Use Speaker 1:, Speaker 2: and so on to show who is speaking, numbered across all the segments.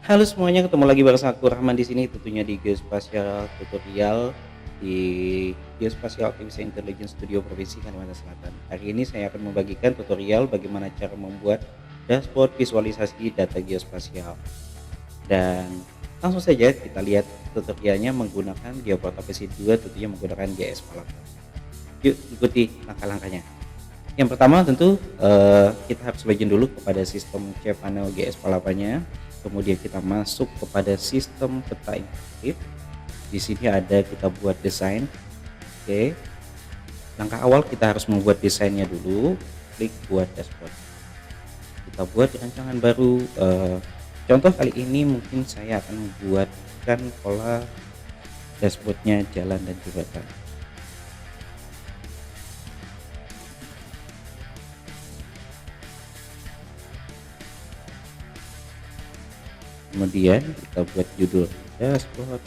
Speaker 1: Halo semuanya, ketemu lagi bareng aku Rahman di sini tentunya di Geospatial Tutorial di Geospatial Artificial Intelligence Studio Provinsi Kalimantan Selatan. Hari ini saya akan membagikan tutorial bagaimana cara membuat dashboard visualisasi data geospasial. Dan langsung saja kita lihat tutorialnya menggunakan Geoportal PC2, tentunya menggunakan GS Palapa. Yuk ikuti langkah-langkahnya. Yang pertama tentu kita harus login dulu kepada sistem cPanel GS Palapanya. Kemudian kita masuk kepada sistem peta interaktif. Di sini ada kita buat desain. Oke. Langkah awal kita harus membuat desainnya dulu. Klik buat dashboard. Kita buat rancangan baru. Contoh kali ini mungkin saya akan membuatkan pola dashboardnya jalan dan jembatan. Kemudian kita buat judul dashboard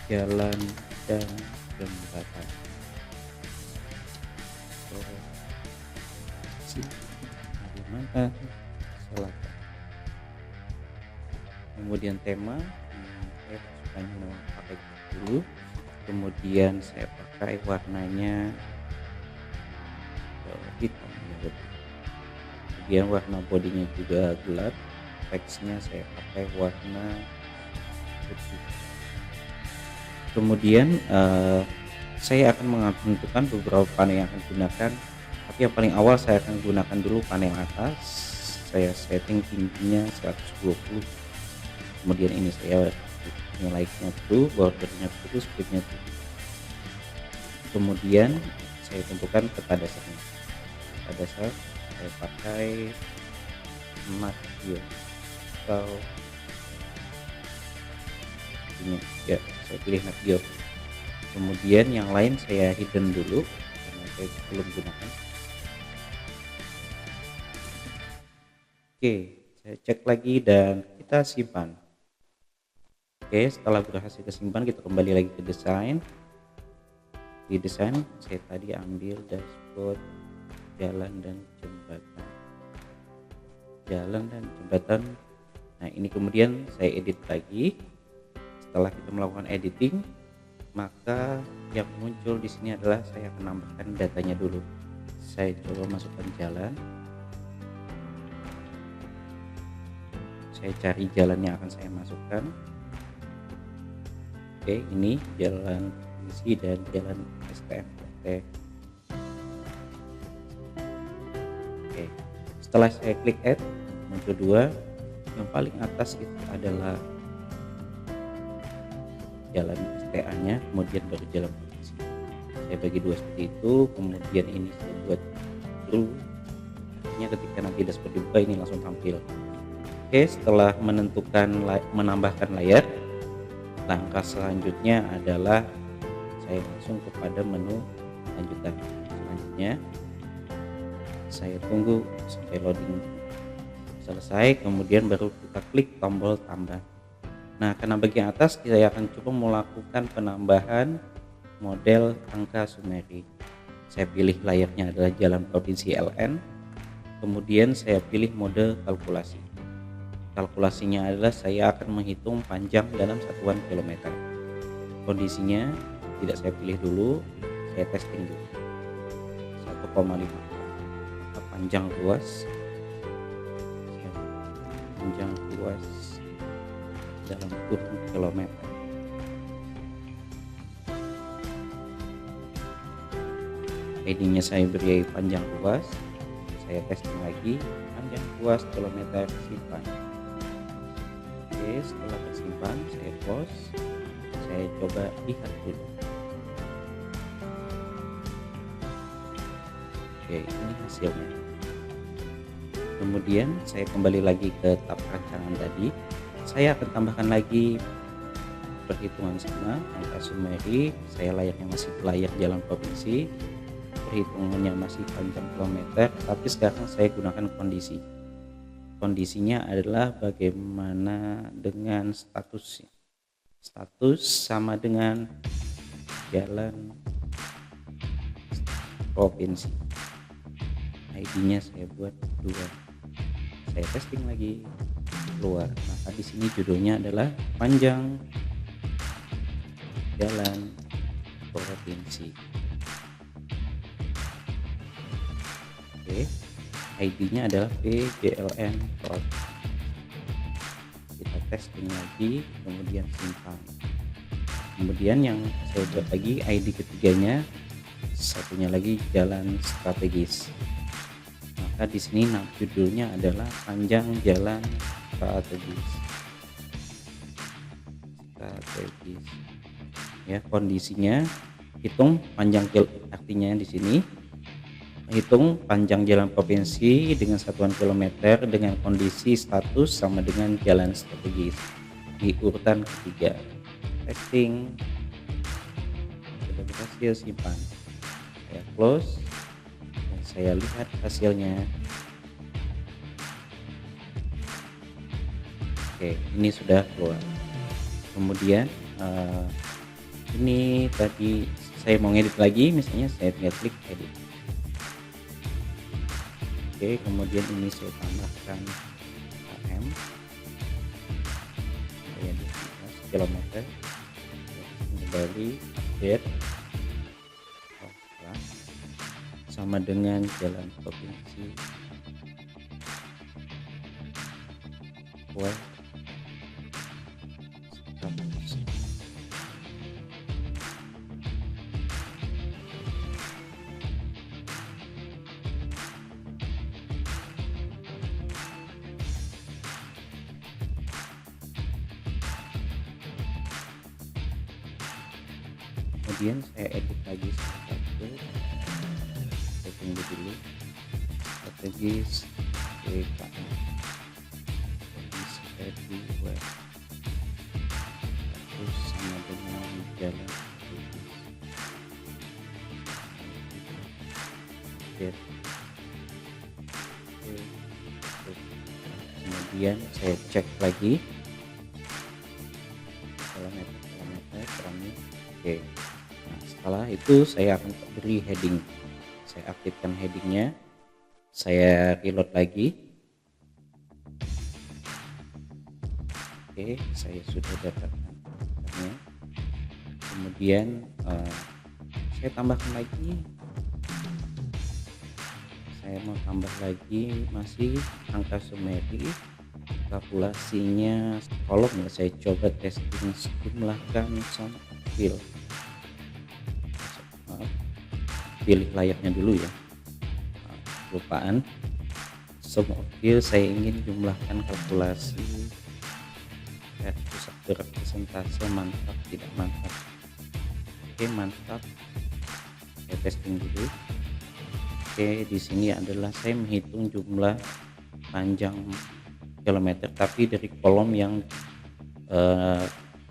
Speaker 1: jalan dan jembatan. Kalimantan Selatan. Kemudian tema, saya sukanya pakai dulu. Kemudian saya pakai warnanya hitam. Kemudian warna bodinya juga gelap, teksnya saya pakai warna putih. Kemudian saya akan menentukan beberapa panel yang akan gunakan, tapi yang paling awal saya akan gunakan dulu panel atas. Saya setting tingginya 120, kemudian ini saya nilainya true, bordernya true, splitnya true. Kemudian saya tentukan peta dasarnya. Peta dasar saya pakai Matio atau ini ya, saya pilih Matio. Kemudian yang lain saya hidden dulu karena saya belum gunakan. Oke, saya cek lagi dan kita simpan. Oke, setelah berhasil kesimpan kita kembali lagi ke desain. Di desain saya tadi ambil dashboard jalan dan jembatan. Nah, ini kemudian saya edit lagi. Setelah kita melakukan editing, maka yang muncul di sini adalah saya akan menambahkan datanya dulu. Saya coba masukkan jalan. Saya cari jalan yang akan saya masukkan. Oke, ini jalan provinsi dan jalan STMPT. Oke, setelah saya klik add, muncul dua. Yang paling atas itu adalah jalan STA nya, kemudian baru jalan provinsi. Saya bagi dua seperti itu. Kemudian ini saya buat true, artinya ketika nanti dashboard dibuka ini langsung tampil. Oke, setelah menambahkan layar, langkah selanjutnya adalah saya langsung kepada menu lanjutan. Selanjutnya saya tunggu sampai loading selesai, kemudian baru kita klik tombol tambah. Nah, karena bagian atas saya akan coba melakukan penambahan model angka Sumeri. Saya pilih layarnya adalah jalan provinsi LN, kemudian saya pilih mode kalkulasi. Kalkulasinya adalah saya akan menghitung panjang dalam satuan kilometer. Kondisinya tidak saya pilih dulu, saya testing dulu 1,5. Panjang ruas dalam kurun kilometer. ID-nya saya beri panjang ruas, saya testing lagi panjang ruas kilometer, simpan. Oke, setelah tersimpan saya close, saya coba lihat dulu. Oke, ini hasilnya. Kemudian saya kembali lagi ke tab rancangan tadi. Saya akan tambahkan lagi perhitungan sama angka Sumeri. Saya layaknya masih layak jalan provinsi, perhitungannya masih panjang kilometer, tapi sekarang saya gunakan kondisi. Kondisinya adalah bagaimana dengan statusnya. Status sama dengan jalan provinsi. ID-nya saya buat 2. saya testing lagi, keluar. Maka di sini judulnya adalah panjang jalan provinsi. Oke, ID-nya adalah PJLN Prod. Kita testing lagi, kemudian simpan. Kemudian yang saya buat lagi ID ketiganya, satunya lagi jalan strategis. Maka di sini judulnya adalah panjang jalan strategis. Ya, kondisinya hitung panjang, artinya di sini hitung panjang jalan provinsi dengan satuan kilometer dengan kondisi status sama dengan jalan strategis di urutan ketiga. Testing, sudah berhasil, simpan. Saya close dan saya lihat hasilnya. Oke, ini sudah keluar. Kemudian ini tadi saya mau ngedit lagi, misalnya saya tinggal klik edit. Oke, kemudian ini saya tambahkan km, saya 12 km, kembali update sama dengan jalan provinsi status. Kemudian saya edit lagi satu, saya tunggu dulu. Strategis PKM di web terus sama dengan jalan strategis. Kemudian saya cek lagi kilometer kurangnya. Oke. Nah, setelah itu saya akan beri heading. Saya aktifkan headingnya. Saya reload lagi. Oke, saya sudah dapatkan. Kemudian saya tambahkan lagi. Saya mau tambah lagi masih angka Sumeri. Kalkulasinya kolom ya, saya coba testing jumlahkan sampel. Pilih layaknya dulu ya, lupaan semua file saya ingin jumlahkan kalkulasi persentase mantap tidak mantap. Oke, mantap, saya testing dulu. Oke, di sini adalah saya menghitung jumlah panjang kilometer tapi dari kolom yang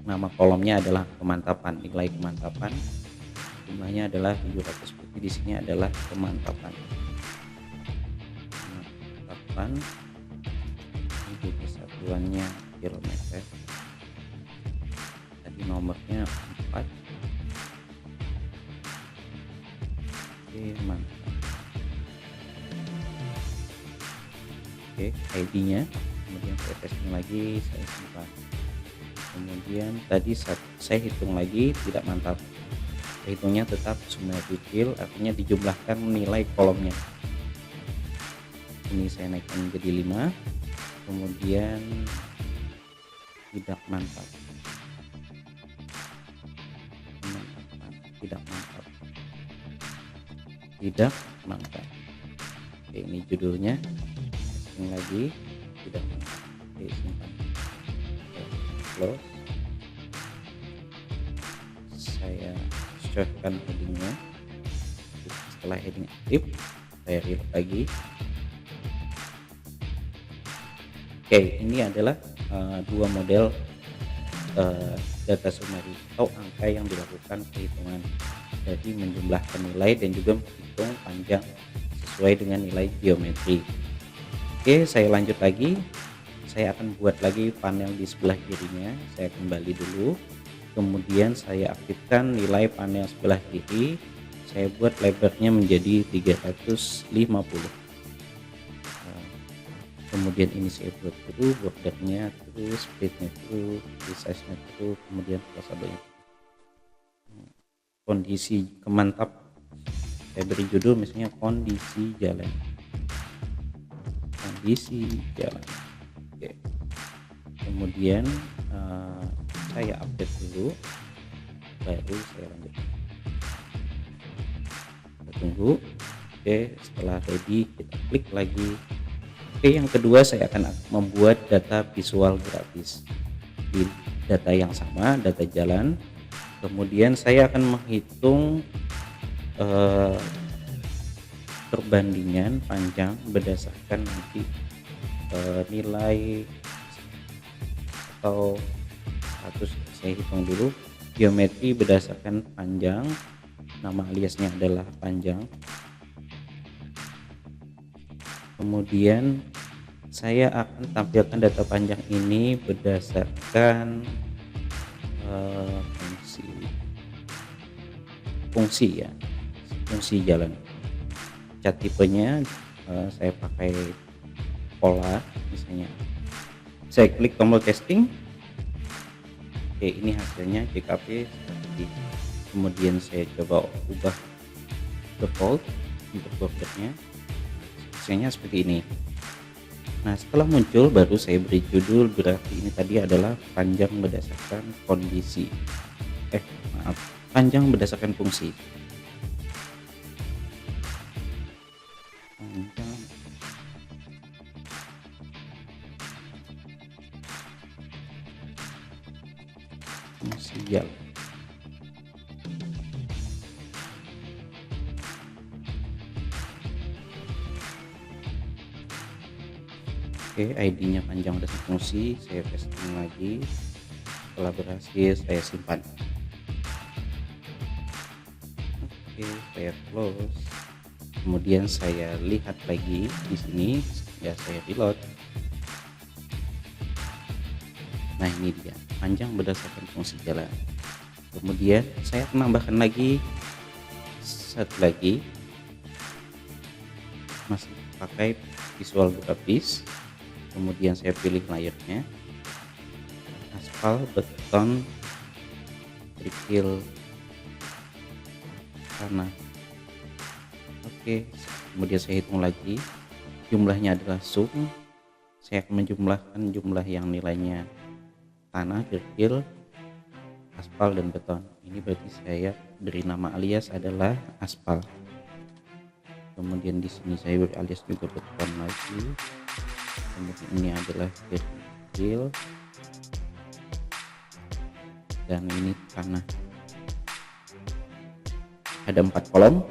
Speaker 1: nama kolomnya adalah kemantapan, nilai kemantapan jumlahnya adalah 700. Di sini adalah kemantapan ini juga satuannya kilometer, tadi nomornya 4. Oke, mantap. Oke, ID nya kemudian saya testing lagi, saya simpan. Kemudian tadi saya hitung lagi tidak mantap, hitungnya tetap Sumeri fill, artinya dijumlahkan nilai kolomnya. Ini saya naikkan menjadi 5. Kemudian tidak mantap, tidak mantap. Oke, ini judulnya. Testing lagi, tidak mantap. Oke, simpan. Close. Saya sesuaikan headingnya. Setelah heading aktif, saya reload lagi. Oke, ini adalah dua model data Sumeri atau angka yang dilakukan perhitungan, jadi menjumlahkan nilai dan juga menghitung panjang sesuai dengan nilai geometri. Oke, saya lanjut lagi. Saya akan buat lagi panel di sebelah kirinya. Saya kembali dulu, kemudian saya aktifkan nilai panel sebelah kiri. Saya buat lebarnya menjadi 350. kemudian ini saya buat true, bordernya true, splitnya true, resize nya true, kemudian plasable-nya kondisi kemantap saya beri judul misalnya kondisi jalan. Oke. Kemudian saya update dulu, baru saya lanjut. Kita tunggu. Oke, setelah ready kita klik lagi. Oke, yang kedua saya akan membuat data visual grafis di data yang sama, data jalan. Kemudian saya akan menghitung perbandingan panjang berdasarkan nanti nilai atau status. Saya hitung dulu geometri berdasarkan panjang, nama aliasnya adalah panjang. Kemudian saya akan tampilkan data panjang ini berdasarkan fungsi jalan. Cat tipenya saya pakai pola, misalnya saya klik tombol casting. Oke, ini hasilnya JKP seperti. Kemudian saya coba ubah default untuk bordernya, hasilnya seperti ini. Nah, setelah muncul baru saya beri judul, berarti ini tadi adalah panjang berdasarkan kondisi panjang berdasarkan fungsi. Panjang fungsi jalan. Oke, ID-nya panjang berdasarkan fungsi, saya pasting lagi. Setelah berhasil saya simpan. Oke, saya close. Kemudian saya lihat lagi di sini, ya saya reload. Nah, ini dia panjang berdasarkan fungsi jalan. Kemudian saya menambahkan lagi satu lagi, masih pakai visual grafis. Kemudian saya pilih layernya aspal, beton, kerikil, tanah. Oke, kemudian saya hitung lagi, jumlahnya adalah sum. Saya akan menjumlahkan jumlah yang nilainya tanah, kerikil, aspal, dan beton. Ini berarti saya beri nama alias adalah aspal. Kemudian di sini saya beri alias juga beton lagi. Kemudian ini adalah kerikil, dan ini tanah. Ada 4 kolom.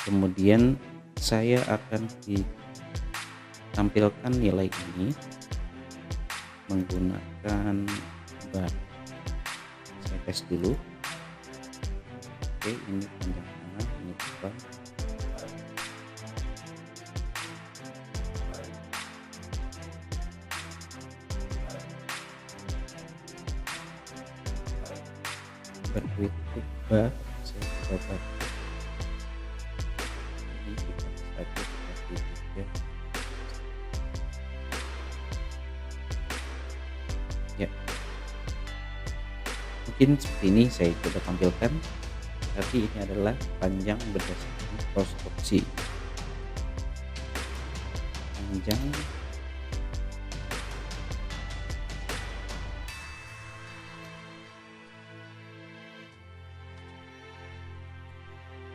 Speaker 1: Kemudian saya akan ditampilkan nilai ini menggunakan bar. Saya tes dulu. Oke, ini panjang tanah, ini bar. Berikut bar saya coba ini kita satu seperti itu ya. Mungkin seperti ini saya coba tampilkan, tapi ini adalah panjang berdasarkan konstruksi. Panjang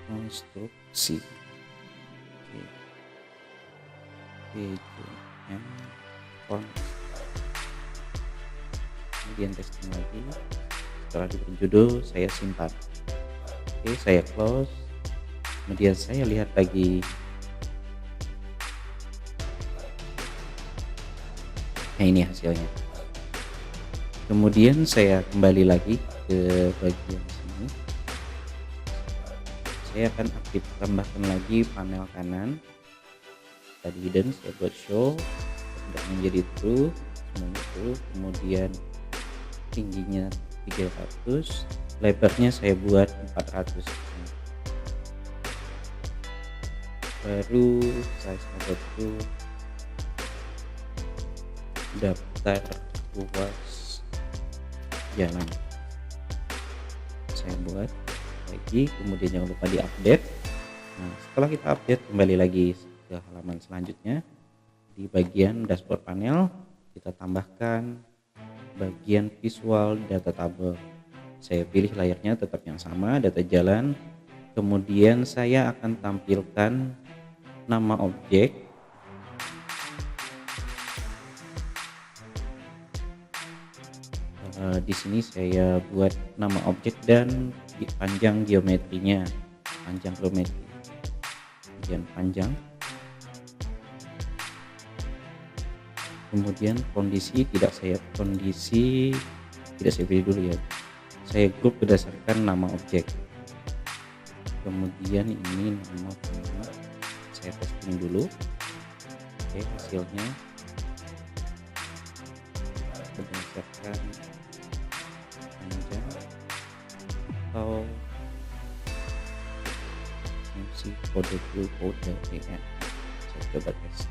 Speaker 1: konstruksi. Kemudian testing lagi. Setelah diberi judul saya simpan. Oke, saya close. Kemudian saya lihat lagi. Nah, ini hasilnya. Kemudian saya kembali lagi ke bagian sini. Saya akan tambahkan lagi panel kanan. Tadi hidden saya buat show tidak menjadi true, semuanya true. Kemudian tingginya 300, lebarnya saya buat 400. Baru size true. daftar ruas jalan. Saya buat lagi, kemudian jangan lupa diupdate. Nah, setelah kita update, kembali lagi ke halaman selanjutnya. Di bagian dashboard panel kita tambahkan bagian visual data tabel. Saya pilih layarnya tetap yang sama, data jalan. Kemudian saya akan tampilkan nama objek. Di sini saya buat nama objek dan panjang geometrinya, panjang geometri, bagian panjang. Kemudian kondisi tidak saya pilih dulu ya, saya grup berdasarkan nama objek. Kemudian ini nama pengguna, saya testing dulu. Oke, hasilnya berdasarkan panjang atau fungsi kode EN. Saya coba tes.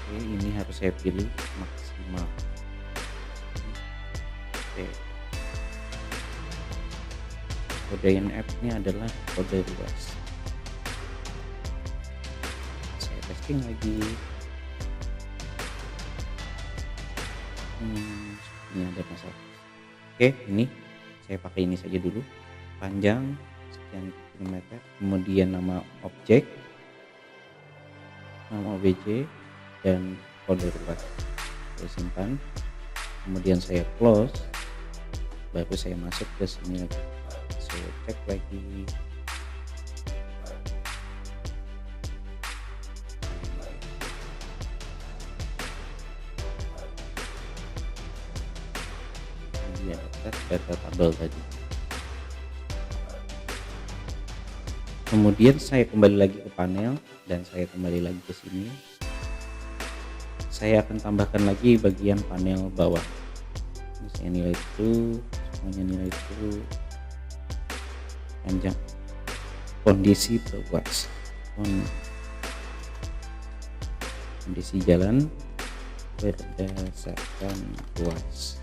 Speaker 1: Oke, ini harus saya pilih maksimal. Oke, kode NF ini adalah kode luas. Saya testing lagi. Ini ada masalah. Oke, ini saya pakai ini saja dulu. Panjang sekian kilometer, kemudian nama objek, nama OBJ, dan kode luas. Saya simpan, kemudian saya close, baru saya masuk ke sini lagi. Saya cek lagi. Ini ada data tabel tadi. Kemudian saya kembali lagi ke panel dan saya kembali lagi ke sini. Saya akan tambahkan lagi bagian panel bawah. Ini saya nilai itu, semuanya nilai itu, panjang, kondisi ruas, kondisi jalan berdasarkan ruas.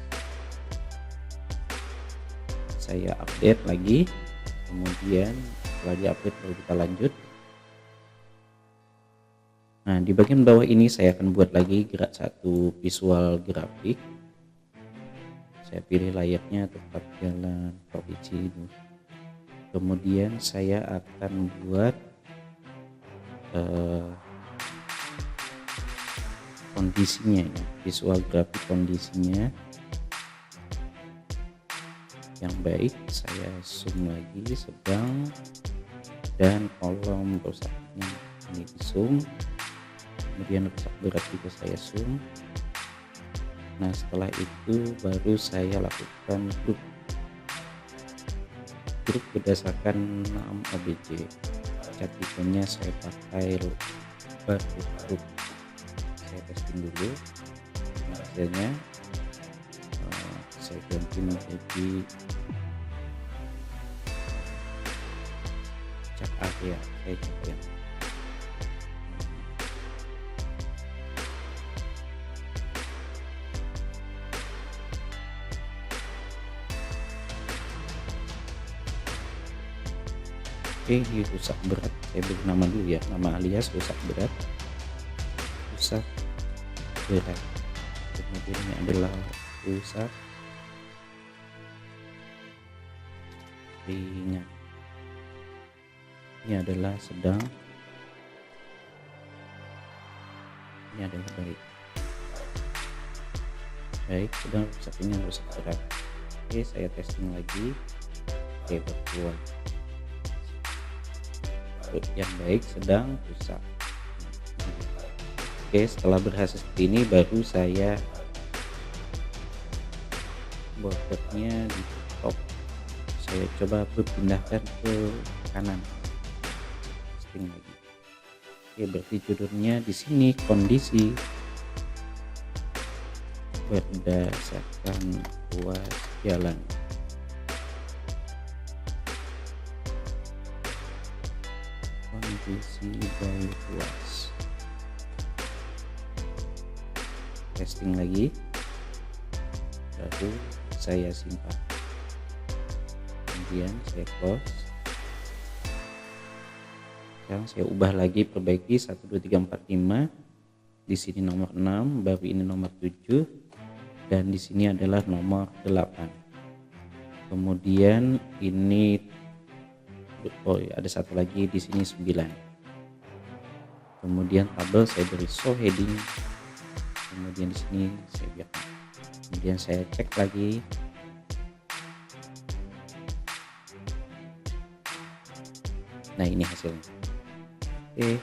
Speaker 1: Saya update lagi, kemudian setelah di-update baru kita lanjut. Nah, di bagian bawah ini saya akan buat lagi gerak satu visual grafik. Saya pilih layarnya tetap jalan provinsi ini. Kemudian saya akan buat kondisinya ya, visual grafik kondisinya yang baik. Saya zoom lagi, sedang, dan kolom rusaknya ini di zoom. Kemudian rusak berat juga saya zoom. Nah, setelah itu baru saya lakukan grup berdasarkan nama OBJ. Cat tipenya saya pakai baru grup. Saya testing dulu. Nah, hasilnya saya ganti menjadi cat area. Saya coba. Oke, ini rusak berat. Saya beri nama dulu ya, nama alias rusak berat. Rusak berat. Kemudian ini adalah rusak ringan. Ini adalah sedang. Ini adalah baik. Baik, sedang, rusak ringan, rusak berat. Oke, saya testing lagi. Oke, berkeluar. Yang baik, sedang, rusak. Oke, setelah berhasil seperti ini baru saya bordernya di top. Saya coba berpindahkan ke kanan. Testing lagi. Oke, berarti judulnya di sini kondisi berdasarkan ruas jalan. Kondisi baik ruas. testing lagi, baru saya simpan, kemudian saya close. Sekarang saya ubah lagi, perbaiki 1 2 3 4 5. Di sini nomor 6, baru ini nomor 7, dan di sini adalah nomor 8. Kemudian ini ada satu lagi di sini 9. Kemudian tabel saya beri show heading, kemudian di sini saya biarkan. Kemudian saya cek lagi. Nah, ini hasilnya. Oke.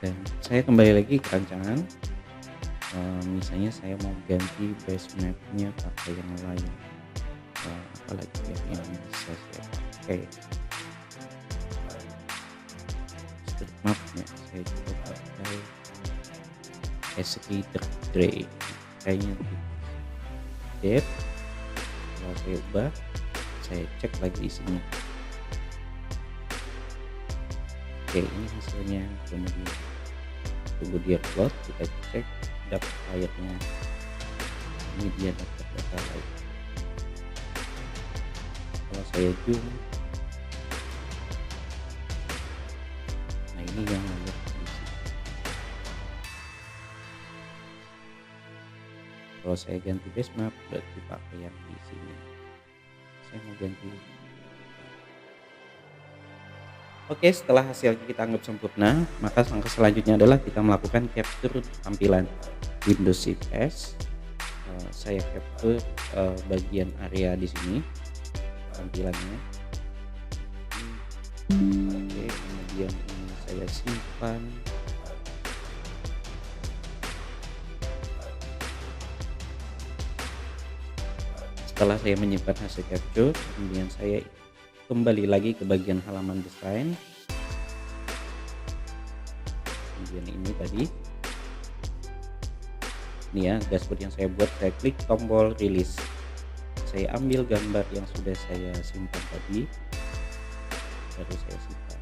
Speaker 1: Dan saya kembali lagi ke rancangan. Misalnya saya mau ganti base mapnya pakai yang lain, apalagi ya yang bisa saya pakai strip mapnya. Saya coba pakai Escator Gray kayaknya gitu. Depth kalau saya ubah, saya cek lagi di sini. Oke, ini hasilnya. Kemudian tunggu dia upload, kita cek data filenya. Ini dia data lain. Kalau saya zoom, nah ini yang lihat di sini. Kalau saya ganti base map, berarti pakai yang di sini. Saya mau ganti. Oke, setelah hasilnya kita anggap sempurna, maka langkah selanjutnya adalah kita melakukan capture tampilan Windows Shift S. Saya capture bagian area di sini tampilannya. Oke, kemudian ini saya simpan. Setelah saya menyimpan hasil capture, kemudian saya kembali lagi ke bagian halaman desain. Kemudian ini tadi, ini ya dashboard yang saya buat. Saya klik tombol release, saya ambil gambar yang sudah saya simpan tadi, baru saya simpan.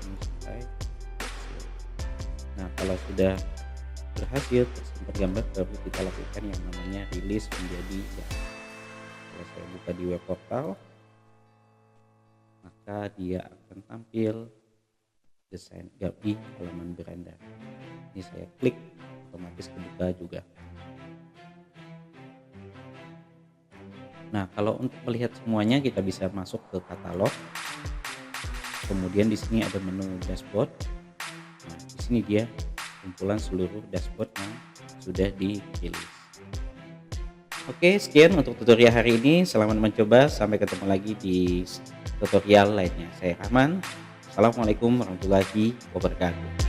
Speaker 1: Ini selesai. Nah, kalau sudah berhasil tersimpan gambar, baru kita lakukan yang namanya release menjadi ya. Kalau saya buka di web portal, maka dia akan tampil desain di halaman beranda. Ini saya klik, otomatis kebuka juga. Nah, kalau untuk melihat semuanya, kita bisa masuk ke katalog. Kemudian di sini ada menu dashboard. Nah, di sini dia kumpulan seluruh dashboard yang sudah dirilis. Oke, sekian untuk tutorial hari ini. Selamat mencoba. Sampai ketemu lagi di tutorial lainnya. Saya Rahman. Assalamualaikum warahmatullahi wabarakatuh.